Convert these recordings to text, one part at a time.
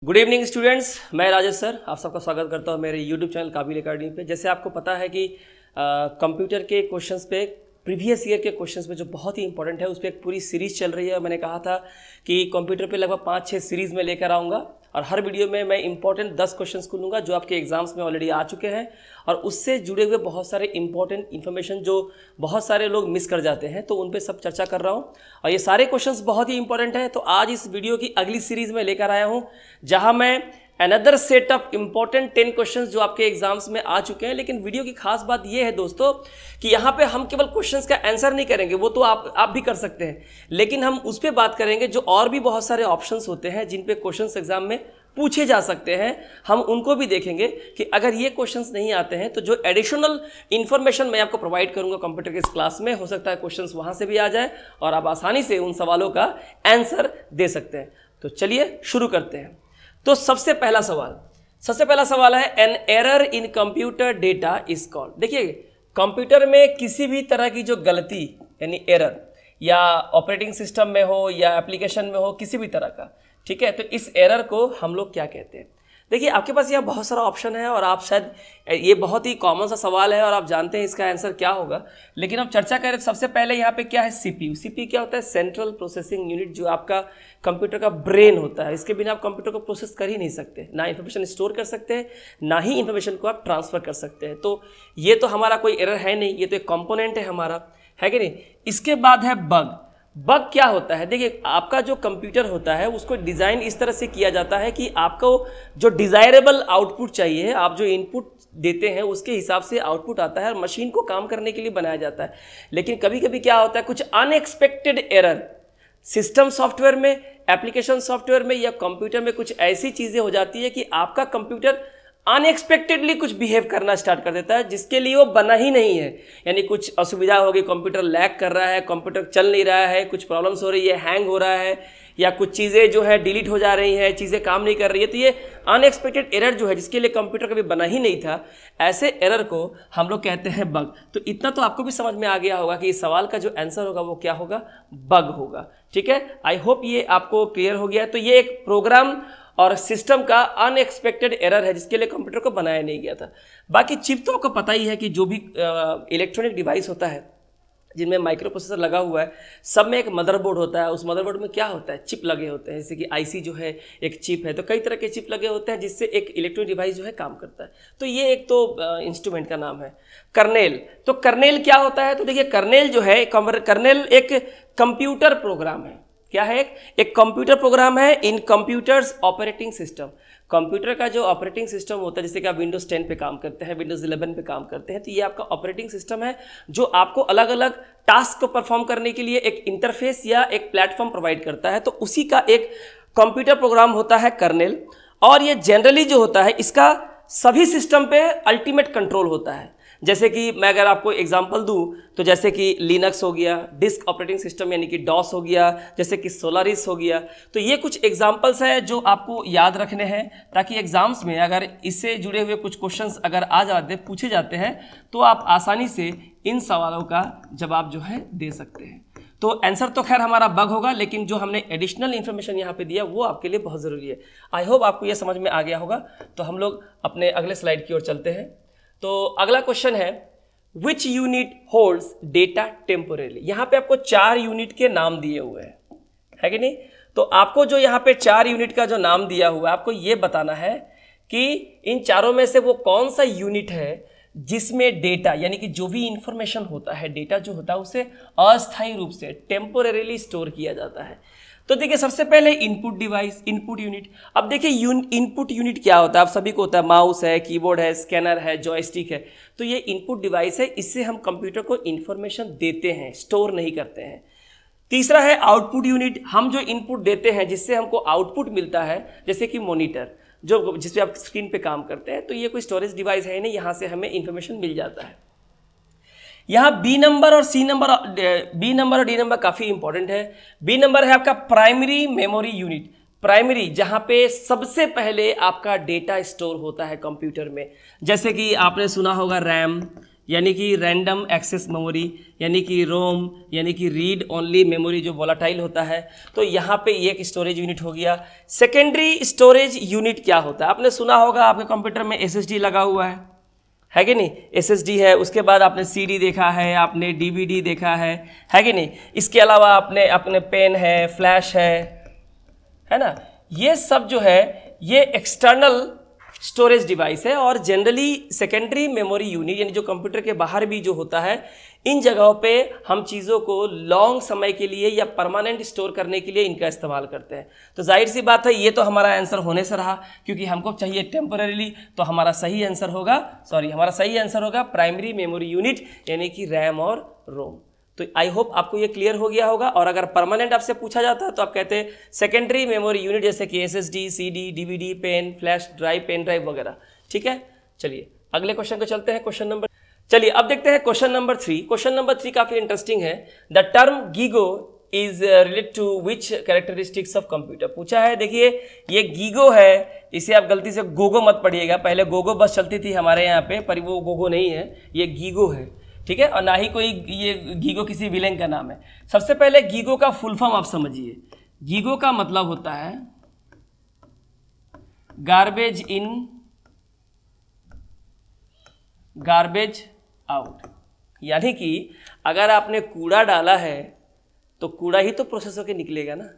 Good evening students, मैं Rajesh sir आप सबका स्वागत करता हूं मेरे यूट्यूब चैनल काबिल अकेडमी पे। जैसे आपको पता है कि कंप्यूटर के क्वेश्चंस पे प्रीवियस ईयर के क्वेश्चंस में जो बहुत ही इंपॉर्टेंट है उस पर एक पूरी सीरीज़ चल रही है। मैंने कहा था कि कंप्यूटर पे लगभग 5-6 सीरीज़ में लेकर आऊँगा और हर वीडियो में मैं इंपॉर्टेंट 10 क्वेश्चंस को लूँगा जो आपके एग्जाम्स में ऑलरेडी आ चुके हैं और उससे जुड़े हुए बहुत सारे इंपॉर्टेंट इन्फॉर्मेशन जो बहुत सारे लोग मिस कर जाते हैं, तो उन पे सब चर्चा कर रहा हूँ और ये सारे क्वेश्चंस बहुत ही इंपॉर्टेंट हैं। तो आज इस वीडियो की अगली सीरीज़ में लेकर आया हूँ जहाँ मैं another set of important 10 questions जो आपके एग्जाम्स में आ चुके हैं। लेकिन वीडियो की खास बात यह है दोस्तों कि यहाँ पे हम केवल क्वेश्चंस का आंसर नहीं करेंगे, वो तो आप भी कर सकते हैं, लेकिन हम उस पर बात करेंगे जो और भी बहुत सारे ऑप्शंस होते हैं जिन पे क्वेश्चंस एग्जाम में पूछे जा सकते हैं। हम उनको भी देखेंगे कि अगर ये क्वेश्चंस नहीं आते हैं तो जो एडिशनल इन्फॉर्मेशन मैं आपको प्रोवाइड करूंगा कंप्यूटर के इस क्लास में, हो सकता है क्वेश्चंस वहां से भी आ जाए और आप आसानी से उन सवालों का आंसर दे सकते हैं। तो चलिए शुरू करते हैं। तो सबसे पहला सवाल है an error in computer data is called. देखिए, कंप्यूटर में किसी भी तरह की जो गलती यानी एरर या ऑपरेटिंग सिस्टम में हो या एप्लीकेशन में हो, किसी भी तरह का, ठीक है, तो इस एरर को हम लोग क्या कहते हैं। देखिए, आपके पास यहाँ बहुत सारा ऑप्शन है और आप शायद ये बहुत ही कॉमन सा सवाल है और आप जानते हैं इसका आंसर क्या होगा, लेकिन अब चर्चा करें। सबसे पहले यहाँ पे क्या है, सीपीयू। सीपीयू क्या होता है? सेंट्रल प्रोसेसिंग यूनिट, जो आपका कंप्यूटर का ब्रेन होता है। इसके बिना आप कंप्यूटर को प्रोसेस कर ही नहीं सकते, ना इन्फॉर्मेशन स्टोर कर सकते हैं, ना ही इन्फॉर्मेशन को आप ट्रांसफर कर सकते हैं। तो ये तो हमारा कोई एरर है नहीं, ये तो एक कॉम्पोनेंट है हमारा, है कि नहीं। इसके बाद है बग। बग क्या होता है? देखिए, आपका जो कंप्यूटर होता है उसको डिज़ाइन इस तरह से किया जाता है कि आपको जो डिज़ायरेबल आउटपुट चाहिए, आप जो इनपुट देते हैं उसके हिसाब से आउटपुट आता है और मशीन को काम करने के लिए बनाया जाता है। लेकिन कभी कभी क्या होता है, कुछ अनएक्सपेक्टेड एरर सिस्टम सॉफ्टवेयर में, एप्लीकेशन सॉफ्टवेयर में या कंप्यूटर में कुछ ऐसी चीज़ें हो जाती है कि आपका कंप्यूटर अनएक्सपेक्टेडली कुछ बिहेव करना स्टार्ट कर देता है जिसके लिए वो बना ही नहीं है। यानी कुछ असुविधा होगी, कंप्यूटर लैग कर रहा है, कंप्यूटर चल नहीं रहा है, कुछ प्रॉब्लम्स हो रही है, हैंग हो रहा है, या कुछ चीज़ें जो है डिलीट हो जा रही हैं, चीज़ें काम नहीं कर रही है। तो ये अनएक्सपेक्टेड एरर जो है जिसके लिए कंप्यूटर कभी बना ही नहीं था, ऐसे एरर को हम लोग कहते हैं बग। तो इतना तो आपको भी समझ में आ गया होगा कि इस सवाल का जो आंसर होगा वो क्या होगा, बग होगा। ठीक है, आई होप ये आपको क्लियर हो गया है। तो ये एक प्रोग्राम और सिस्टम का अनएक्सपेक्टेड एरर है जिसके लिए कंप्यूटर को बनाया नहीं गया था। बाकी चिप तो आपको पता ही है कि जो भी इलेक्ट्रॉनिक डिवाइस होता है जिनमें माइक्रो प्रोसेसर लगा हुआ है, सब में एक मदरबोर्ड होता है। उस मदरबोर्ड में क्या होता है, चिप लगे होते हैं। जैसे कि आईसी जो है एक चिप है, तो कई तरह के चिप लगे होते हैं जिससे एक इलेक्ट्रॉनिक डिवाइस जो है काम करता है। तो ये एक तो इंस्ट्रूमेंट का नाम है। कर्नेल। तो कर्नेल क्या होता है? तो देखिए, कर्नेल जो है, कर्नेल एक कंप्यूटर प्रोग्राम है। क्या है? एक कंप्यूटर प्रोग्राम है in computers operating system. Computer का जो ऑपरेटिंग सिस्टम होता है, जैसे कि आप विंडोज 10 पे काम करते हैं, विंडोज 11 पे काम करते हैं, तो ये आपका ऑपरेटिंग सिस्टम है जो आपको अलग अलग टास्क को परफॉर्म करने के लिए एक इंटरफेस या एक प्लेटफॉर्म प्रोवाइड करता है। तो उसी का एक कंप्यूटर प्रोग्राम होता है कर्नेल। और ये जनरली जो होता है इसका सभी सिस्टम पे अल्टीमेट कंट्रोल होता है। जैसे कि मैं अगर आपको एग्जांपल दूं तो जैसे कि लिनक्स हो गया, डिस्क ऑपरेटिंग सिस्टम यानी कि डॉस हो गया, जैसे कि सोलारिस हो गया। तो ये कुछ एग्जांपल्स हैं जो आपको याद रखने हैं ताकि एग्जाम्स में अगर इससे जुड़े हुए कुछ क्वेश्चंस अगर आ जाते, पूछे जाते हैं, तो आप आसानी से इन सवालों का जवाब जो है दे सकते हैं। तो आंसर तो खैर हमारा बग होगा, लेकिन जो हमने एडिशनल इन्फॉर्मेशन यहाँ पे दिया वो आपके लिए बहुत ज़रूरी है। आई होप आपको ये समझ में आ गया होगा। तो हम लोग अपने अगले स्लाइड की ओर चलते हैं। तो अगला क्वेश्चन है which unit holds data temporarily. यहाँ पे आपको 4 यूनिट के नाम दिए हुए हैं, है कि नहीं। तो आपको जो यहाँ पे 4 यूनिट का जो नाम दिया हुआ है, आपको ये बताना है कि इन चारों में से वो कौन सा यूनिट है जिसमें डेटा यानी कि जो भी इंफॉर्मेशन होता है, डेटा जो होता है उसे अस्थायी रूप से टेम्पोरेली स्टोर किया जाता है। तो देखिए, सबसे पहले इनपुट डिवाइस, इनपुट यूनिट। अब देखिए, इनपुट यूनिट क्या होता है? आप सभी को होता है, माउस है, कीबोर्ड है, स्कैनर है, जॉयस्टिक है। तो ये इनपुट डिवाइस है, इससे हम कंप्यूटर को इंफॉर्मेशन देते हैं, स्टोर नहीं करते हैं। तीसरा है आउटपुट यूनिट। हम जो इनपुट देते हैं जिससे हमको आउटपुट मिलता है, जैसे कि मॉनिटर जो जिसपे आप स्क्रीन पे काम करते हैं, तो ये कोई स्टोरेज डिवाइस है नहीं, यहाँ से हमें इंफॉर्मेशन मिल जाता है। यहाँ बी नंबर और डी नंबर काफ़ी इंपॉर्टेंट है। बी नंबर है आपका प्राइमरी मेमोरी यूनिट। प्राइमरी, जहाँ पे सबसे पहले आपका डेटा स्टोर होता है कंप्यूटर में, जैसे कि आपने सुना होगा रैम यानी कि रैंडम एक्सेस मेमोरी, यानी कि रोम, यानी कि रीड ओनली मेमोरी जो वोलाटाइल होता है। तो यहाँ पे ये एक स्टोरेज यूनिट हो गया। सेकेंडरी स्टोरेज यूनिट क्या होता है? आपने सुना होगा आपके कंप्यूटर में एसएसडी लगा हुआ है कि नहीं? एसएसडी है, उसके बाद आपने सीडी देखा है, आपने डीवीडी देखा है कि नहीं? इसके अलावा आपने अपने पेन है, फ्लैश है ना? ये सब जो है ये एक्सटर्नल स्टोरेज डिवाइस है। और जनरली सेकेंडरी मेमोरी यूनिट यानी जो कंप्यूटर के बाहर भी जो होता है, इन जगहों पे हम चीज़ों को लॉन्ग समय के लिए या परमानेंट स्टोर करने के लिए इनका इस्तेमाल करते हैं। तो जाहिर सी बात है ये तो हमारा आंसर होने से रहा, क्योंकि हमको चाहिए टेम्पररीली, तो हमारा सही आंसर होगा प्राइमरी मेमोरी यूनिट यानी कि रैम और रोम। तो आई होप आपको ये क्लियर हो गया होगा। और अगर परमानेंट आपसे पूछा जाता है तो आप कहते हैं सेकेंडरी मेमोरी यूनिट, जैसे कि SSD, CD, DVD, pen, flash drive, pen drive वगैरह। ठीक है, चलिए अगले क्वेश्चन को चलते हैं। चलिए अब देखते हैं क्वेश्चन नंबर 3। क्वेश्चन नंबर 3 काफी इंटरेस्टिंग है। The term GIGO is related to which characteristics of computer. पूछा है, देखिए ये गीगो है, इसे आप गलती से गोगो मत पढ़िएगा। पहले गोगो बस चलती थी हमारे यहाँ पे, पर वो गोगो नहीं है, ये गीगो है। ठीक है, और ना ही कोई ये गीगो किसी विलेन का नाम है। सबसे पहले गीगो का फुल फॉर्म आप समझिए। गीगो का मतलब होता है गार्बेज इन गार्बेज आउट। यानी कि अगर आपने कूड़ा डाला है तो कूड़ा ही तो प्रोसेस होकर निकलेगा ना,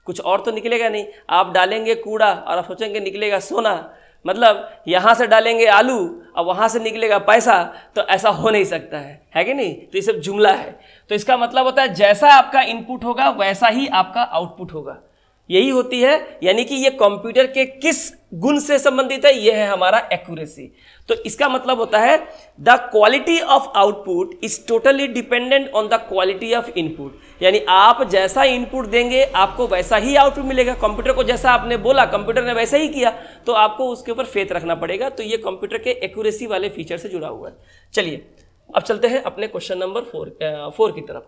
कुछ और तो निकलेगा नहीं। आप डालेंगे कूड़ा और आप सोचेंगे निकलेगा सोना, मतलब यहाँ से डालेंगे आलू और वहाँ से निकलेगा पैसा, तो ऐसा हो नहीं सकता है कि नहीं? तो ये सब जुमला है। तो इसका मतलब होता है जैसा आपका इनपुट होगा वैसा ही आपका आउटपुट होगा, यही होती है। यानी कि ये कंप्यूटर के किस गुण से संबंधित है? ये है हमारा एक्यूरेसी। तो इसका मतलब होता है the quality of output is totally dependent on the quality of input. यानी आप जैसा इनपुट देंगे आपको वैसा ही आउटपुट मिलेगा। कंप्यूटर को जैसा आपने बोला कंप्यूटर ने वैसा ही किया, तो आपको उसके ऊपर फेथ रखना पड़ेगा। तो ये कंप्यूटर के एक्यूरेसी वाले फीचर से जुड़ा हुआ है। चलिए अब चलते हैं अपने क्वेश्चन नंबर 4 की तरफ।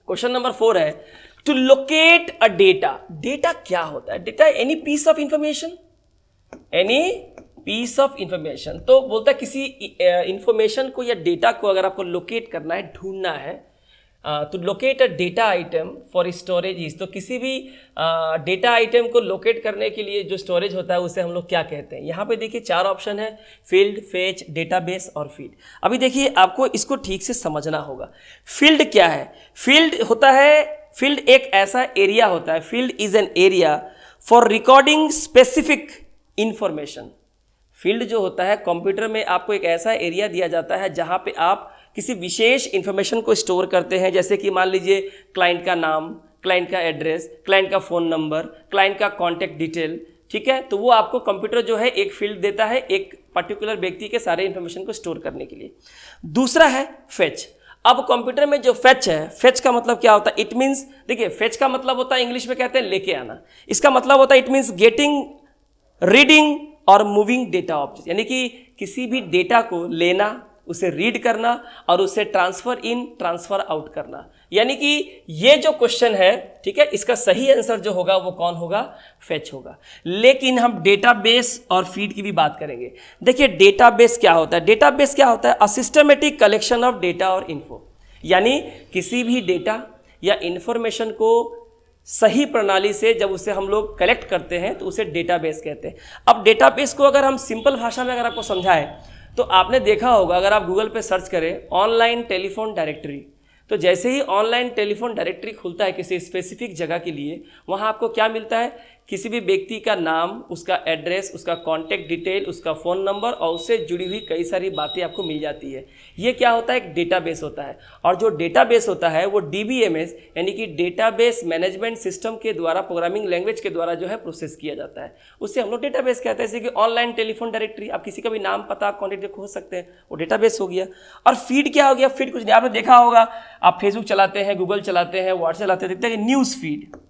क्वेश्चन नंबर 4 है to locate a data. Data क्या होता है? Data any piece of information, any piece of information. तो बोलता है किसी इंफॉर्मेशन को या डेटा को अगर आपको लोकेट करना है, ढूंढना है, तो locate a data item for storage. तो किसी भी डेटा आइटम को लोकेट करने के लिए जो स्टोरेज होता है उसे हम लोग क्या कहते हैं? यहाँ पे देखिए 4 ऑप्शन है, फील्ड, फेच, डेटाबेस और फीड। अभी देखिए आपको इसको ठीक से समझना होगा। फील्ड क्या है? फील्ड होता है, फील्ड एक ऐसा एरिया होता है, field is an area for recording specific information. Field जो होता है कंप्यूटर में आपको एक ऐसा एरिया दिया जाता है जहां पे आप किसी विशेष इंफॉर्मेशन को स्टोर करते हैं। जैसे कि मान लीजिए क्लाइंट का नाम, क्लाइंट का एड्रेस, क्लाइंट का फ़ोन नंबर, क्लाइंट का कॉन्टैक्ट डिटेल। ठीक है, तो वो आपको कंप्यूटर जो है एक फील्ड देता है एक पर्टिकुलर व्यक्ति के सारे इंफॉर्मेशन को स्टोर करने के लिए। दूसरा है फेच। अब कंप्यूटर में जो फेच है, फेच का मतलब क्या होता है? इट मीन्स, देखिए फेच का मतलब होता है, इंग्लिश में कहते हैं लेके आना। इसका मतलब होता है इट मीन्स गेटिंग, रीडिंग और मूविंग डेटा ऑब्जेक्ट। यानी कि किसी भी डेटा को लेना, उसे रीड करना और उसे ट्रांसफर इन, ट्रांसफर आउट करना। यानी कि ये जो क्वेश्चन है, ठीक है, इसका सही आंसर जो होगा वो कौन होगा? फेच होगा। लेकिन हम डेटाबेस और फीड की भी बात करेंगे। देखिए डेटाबेस क्या होता है? डेटाबेस क्या होता है? A systematic collection of data और इन्फो। यानी किसी भी डेटा या इंफॉर्मेशन को सही प्रणाली से जब उसे हम लोग कलेक्ट करते हैं तो उसे डेटाबेस कहते हैं। अब डेटाबेस को अगर हम सिंपल भाषा में अगर आपको समझाएं तो आपने देखा होगा, अगर आप गूगल पे सर्च करें ऑनलाइन टेलीफोन डायरेक्टरी, तो जैसे ही ऑनलाइन टेलीफोन डायरेक्टरी खुलता है किसी स्पेसिफिक जगह के लिए, वहाँ आपको क्या मिलता है? किसी भी व्यक्ति का नाम, उसका एड्रेस, उसका कॉन्टैक्ट डिटेल, उसका फ़ोन नंबर और उससे जुड़ी हुई कई सारी बातें आपको मिल जाती है। ये क्या होता है? एक डेटाबेस होता है। और जो डेटाबेस होता है वो DBMS यानी कि डेटाबेस मैनेजमेंट सिस्टम के द्वारा, प्रोग्रामिंग लैंग्वेज के द्वारा जो है प्रोसेस किया जाता है। उससे हम लोग डेटाबेस कहते हैं। जैसे कि ऑनलाइन टेलीफोन डायरेक्टरी, आप किसी का भी नाम, पता, कॉन्टैक्ट खोज सकते हैं, वो डेटाबेस हो गया। और फीड क्या हो गया? फीड कुछ नहीं, आपने देखा होगा, आप फेसबुक चलाते हैं, गूगल चलाते हैं, व्हाट्सएप चलाते हैं, देखते हैं न्यूज़ फीड।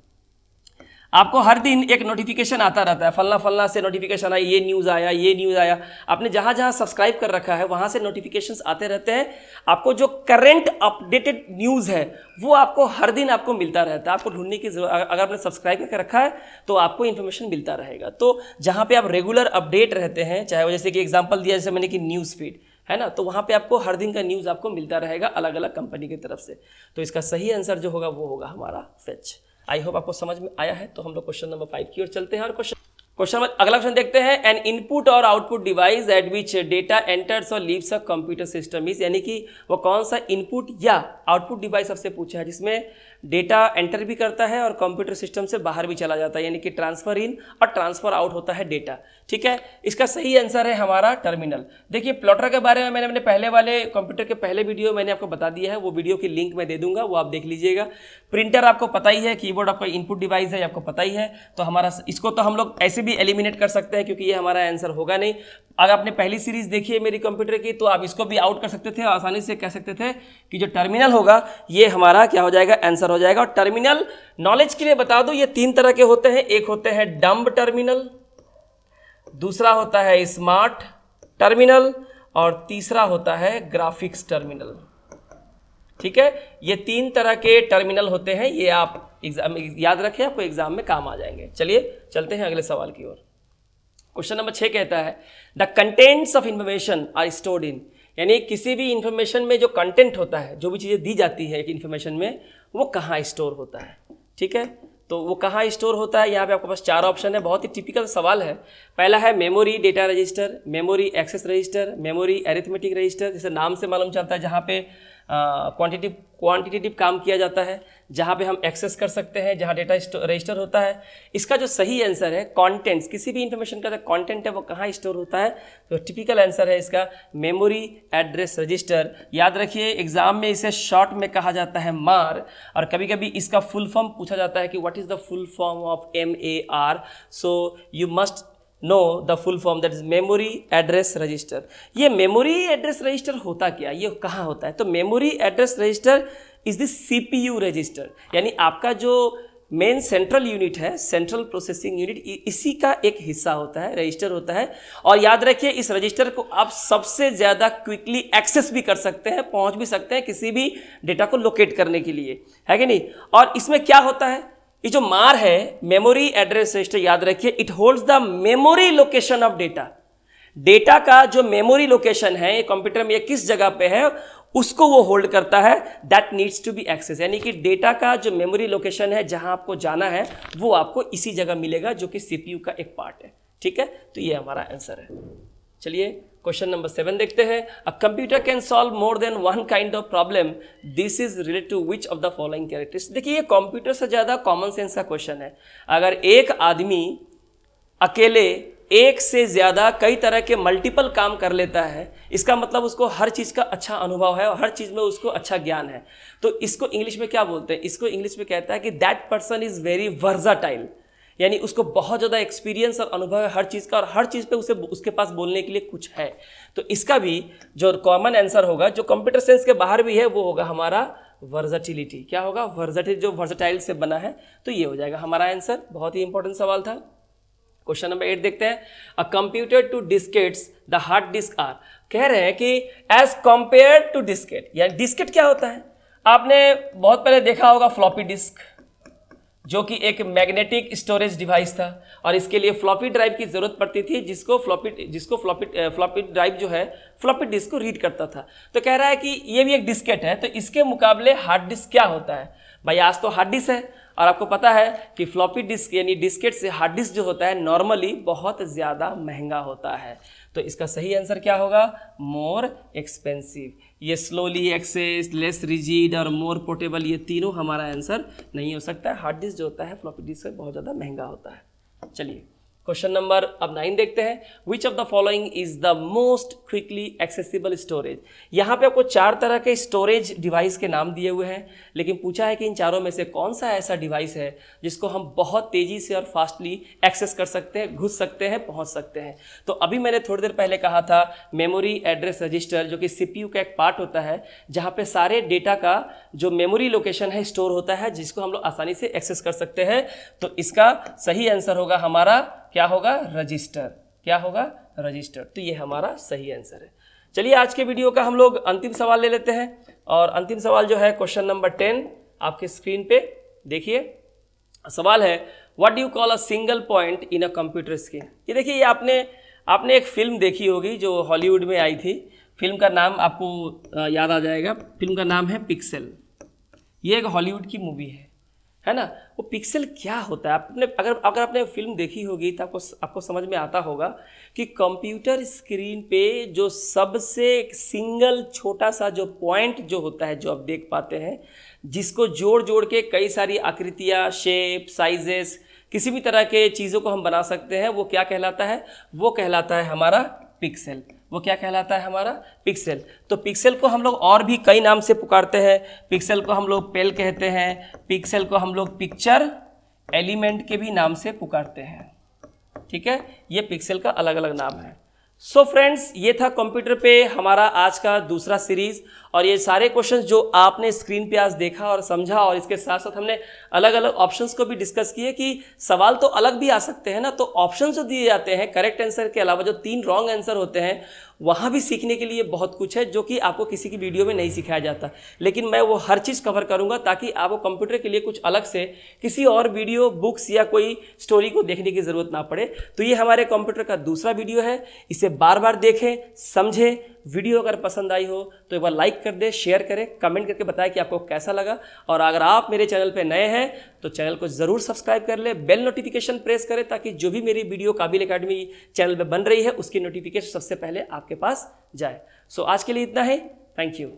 आपको हर दिन एक नोटिफिकेशन आता रहता है, फलना फलना से नोटिफिकेशन आया, ये न्यूज़ आया, ये न्यूज़ आया। आपने जहाँ जहाँ सब्सक्राइब कर रखा है वहाँ से नोटिफिकेशंस आते रहते हैं। आपको जो करंट अपडेटेड न्यूज़ है वो आपको हर दिन आपको मिलता रहता है। आपको ढूंढने की जरूरत, अगर आपने सब्सक्राइब करके रखा है तो आपको इन्फॉर्मेशन मिलता रहेगा। तो जहाँ पे आप रेगुलर अपडेट रहते हैं, चाहे वो जैसे कि एग्जाम्पल दिया जैसे मैंने कि न्यूज़ फीड, है ना। तो वहाँ पे आपको हर दिन का न्यूज़ आपको मिलता रहेगा अलग अलग कंपनी की तरफ से। तो इसका सही आंसर जो होगा वो होगा हमारा फेच। आई होप आपको समझ में आया है। तो हम लोग क्वेश्चन नंबर 5 की ओर चलते हैं और क्वेश्चन अगला क्वेश्चन देखते हैं। एन इनपुट और output device at which data enters और leaves a computer system is, यानी कि वो कौन सा इनपुट या आउटपुट डिवाइस आपसे पूछा है जिसमें डेटा एंटर भी करता है और कंप्यूटर सिस्टम से बाहर भी चला जाता है, यानी कि ट्रांसफर इन और ट्रांसफर आउट होता है डेटा। ठीक है, इसका सही आंसर है हमारा टर्मिनल। देखिए प्लॉटर के बारे में मैंने अपने पहले वाले कंप्यूटर के पहले वीडियो मैंने आपको बता दिया है, वो वीडियो की लिंक मैं दे दूंगा, वो आप देख लीजिएगा। प्रिंटर आपको पता ही है, कीबोर्ड आपका इनपुट डिवाइस है, आपको पता ही है। तो हमारा इसको तो हम लोग ऐसे भी एलिमिनेट कर सकते हैं क्योंकि ये हमारा आंसर होगा नहीं। अगर आपने पहली सीरीज देखी है मेरी कंप्यूटर की तो आप इसको भी आउट कर सकते थे, आसानी से कह सकते थे कि जो टर्मिनल होगा ये हमारा क्या हो जाएगा, आंसर हो जाएगा। और टर्मिनल नॉलेज के लिए बता दो, ये 3 तरह के होते हैं। एक होते हैं डम्ब टर्मिनल, दूसरा होता है स्मार्ट टर्मिनल और तीसरा होता है ग्राफिक्स टर्मिनल। ठीक है, ये 3 तरह के टर्मिनल होते हैं, ये आप एग्जाम याद रखें, आपको एग्जाम में काम आ जाएंगे। चलिए चलते हैं अगले सवाल की ओर। क्वेश्चन नंबर 6 कहता है the contents of information are stored in, यानी किसी भी इंफॉर्मेशन में जो कंटेंट होता है, जो भी चीज़ें दी जाती है एक इंफॉर्मेशन में, वो कहाँ स्टोर होता है। ठीक है, तो वो कहाँ स्टोर होता है, यहाँ पे आपके पास 4 ऑप्शन है। बहुत ही टिपिकल सवाल है। पहला है memory data register, memory access register, memory arithmetic register, जैसे नाम से मालूम चलता है जहाँ पे क्वांटिटेटिव काम किया जाता है, जहाँ पे हम एक्सेस कर सकते हैं, जहाँ डेटा रजिस्टर होता है। इसका जो सही आंसर है कंटेंट्स, किसी भी इंफॉर्मेशन का जो कंटेंट है वो कहाँ स्टोर होता है, तो टिपिकल आंसर है इसका मेमोरी एड्रेस रजिस्टर। याद रखिए एग्जाम में इसे शॉर्ट में कहा जाता है मार, और कभी कभी इसका फुल फॉर्म पूछा जाता है कि what is the full form of MAR, so you must know the full form, that is memory address register. ये मेमोरी एड्रेस रजिस्टर होता क्या, ये कहाँ होता है, तो memory address register is the CPU register, यानी आपका जो मेन सेंट्रल यूनिट है, सेंट्रल प्रोसेसिंग यूनिट, इसी का एक हिस्सा होता है, रजिस्टर होता है। और याद रखिए इस रजिस्टर को आप सबसे ज़्यादा क्विकली एक्सेस भी कर सकते हैं, पहुंच भी सकते हैं किसी भी डेटा को लोकेट करने के लिए, है कि नहीं। और इसमें क्या होता है, ये जो मार है मेमोरी एड्रेस रजिस्टर, याद रखिए it holds the memory location of data. Data का जो मेमोरी लोकेशन है ये कंप्यूटर में ये किस जगह पे है उसको वो होल्ड करता है, that needs to be access, यानी कि डेटा का जो मेमोरी लोकेशन है जहां आपको जाना है वो आपको इसी जगह मिलेगा जो कि CPU का एक पार्ट है। ठीक है, तो ये हमारा आंसर है। चलिए क्वेश्चन नंबर 7 देखते हैं। A computer can solve more than one kind of problem, this is related to which of the following characteristics. देखिए ये कंप्यूटर से ज़्यादा कॉमन सेंस का क्वेश्चन है। अगर एक आदमी अकेले एक से ज़्यादा कई तरह के मल्टीपल काम कर लेता है, इसका मतलब उसको हर चीज़ का अच्छा अनुभव है और हर चीज़ में उसको अच्छा ज्ञान है। तो इसको इंग्लिश में क्या बोलते हैं, इसको इंग्लिश में कहता है कि that person is very versatile, यानी उसको बहुत ज़्यादा एक्सपीरियंस और अनुभव है हर चीज़ का और हर चीज़ पे उसके पास बोलने के लिए कुछ है। तो इसका भी जो कॉमन आंसर होगा जो कंप्यूटर साइंस के बाहर भी है वो होगा हमारा वर्सेटिलिटी। क्या होगा, वर्सेटिल, जो वर्सेटाइल से बना है, तो ये हो जाएगा हमारा आंसर। बहुत ही इंपॉर्टेंट सवाल था। क्वेश्चन नंबर 8 देखते हैं। A computer to diskettes the hard disk are, कह रहे हैं कि एज कंपेयर टू डिस्केट, यानी डिस्केट क्या होता है, आपने बहुत पहले देखा होगा फ्लॉपी डिस्क, जो कि एक मैग्नेटिक स्टोरेज डिवाइस था और इसके लिए फ्लॉपी ड्राइव की जरूरत पड़ती थी, जिसको फ्लॉपी ड्राइव जो है फ्लॉपी डिस्क को रीड करता था। तो कह रहा है कि ये भी एक डिस्केट है, तो इसके मुकाबले हार्ड डिस्क क्या होता है। भाई आज तो हार्ड डिस्क है और आपको पता है कि फ्लॉपी डिस्क यानी डिस्केट से हार्ड डिस्क जो होता है नॉर्मली बहुत ज़्यादा महंगा होता है। तो इसका सही आंसर क्या होगा, मोर एक्सपेंसिव। ये स्लोली एक्सेस, लेस रिजिड और मोर पोर्टेबल, ये तीनों हमारा आंसर नहीं हो सकता है। हार्ड डिस्क जो होता है फ्लॉपी डिस्क से बहुत ज़्यादा महंगा होता है। चलिए क्वेश्चन नंबर अब 9 देखते हैं। विच of the following is the most quickly accessible storage. यहाँ पे आपको 4 तरह के स्टोरेज डिवाइस के नाम दिए हुए हैं, लेकिन पूछा है कि इन चारों में से कौन सा ऐसा डिवाइस है जिसको हम बहुत तेजी से और फास्टली एक्सेस कर सकते हैं, घुस सकते हैं, पहुँच सकते हैं। तो अभी मैंने थोड़ी देर पहले कहा था मेमोरी एड्रेस रजिस्टर, जो कि CPU का एक पार्ट होता है जहाँ पे सारे डेटा का जो मेमोरी लोकेशन है स्टोर होता है, जिसको हम लोग आसानी से एक्सेस कर सकते हैं। तो इसका सही आंसर होगा हमारा, क्या होगा, रजिस्टर। क्या होगा, रजिस्टर। तो ये हमारा सही आंसर है। चलिए आज के वीडियो का हम लोग अंतिम सवाल ले लेते हैं, और अंतिम सवाल जो है क्वेश्चन नंबर 10 आपके स्क्रीन पे देखिए। सवाल है what do you call a single point in a computer screen. ये देखिए, ये आपने एक फिल्म देखी होगी जो हॉलीवुड में आई थी, फिल्म का नाम आपको याद आ जाएगा, फिल्म का नाम है पिक्सेल। ये एक हॉलीवुड की मूवी है ना। वो पिक्सेल क्या होता है, आपने अगर आपने फिल्म देखी होगी तो आपको समझ में आता होगा कि कंप्यूटर स्क्रीन पे जो सबसे सिंगल छोटा सा जो पॉइंट जो होता है, जो आप देख पाते हैं, जिसको जोड़ जोड़ के कई सारी आकृतियाँ, शेप, साइजेस, किसी भी तरह के चीज़ों को हम बना सकते हैं, वो क्या कहलाता है? वो कहलाता है हमारा पिक्सेल। वो क्या कहलाता है? हमारा पिक्सेल। तो पिक्सेल को हम लोग और भी कई नाम से पुकारते हैं। पिक्सेल को हम लोग पेल कहते हैं, पिक्सेल को हम लोग पिक्चर एलिमेंट के भी नाम से पुकारते हैं। ठीक है, ये पिक्सेल का अलग अलग नाम है। सो फ्रेंड्स, ये था कंप्यूटर पे हमारा आज का दूसरा सीरीज, और ये सारे क्वेश्चंस जो आपने स्क्रीन पे आज देखा और समझा, और इसके साथ साथ हमने अलग अलग ऑप्शंस को भी डिस्कस किए कि सवाल तो अलग भी आ सकते हैं ना, तो ऑप्शंस जो दिए जाते हैं करेक्ट आंसर के अलावा जो 3 रॉन्ग आंसर होते हैं, वहाँ भी सीखने के लिए बहुत कुछ है जो कि आपको किसी की वीडियो में नहीं सिखाया जाता। लेकिन मैं वो हर चीज़ कवर करूँगा ताकि आपको कंप्यूटर के लिए कुछ अलग से किसी और वीडियो, बुक्स या कोई स्टोरी को देखने की ज़रूरत ना पड़े। तो ये हमारे कंप्यूटर का दूसरा वीडियो है, इसे बार बार देखें, समझें। वीडियो अगर पसंद आई हो तो एक बार लाइक कर दे, शेयर करें, कमेंट करके बताएं कि आपको कैसा लगा। और अगर आप मेरे चैनल पे नए हैं तो चैनल को ज़रूर सब्सक्राइब कर ले, बेल नोटिफिकेशन प्रेस करें ताकि जो भी मेरी वीडियो काबिल एकेडमी चैनल पे बन रही है उसकी नोटिफिकेशन सबसे पहले आपके पास जाए। सो आज के लिए इतना ही। Thank you.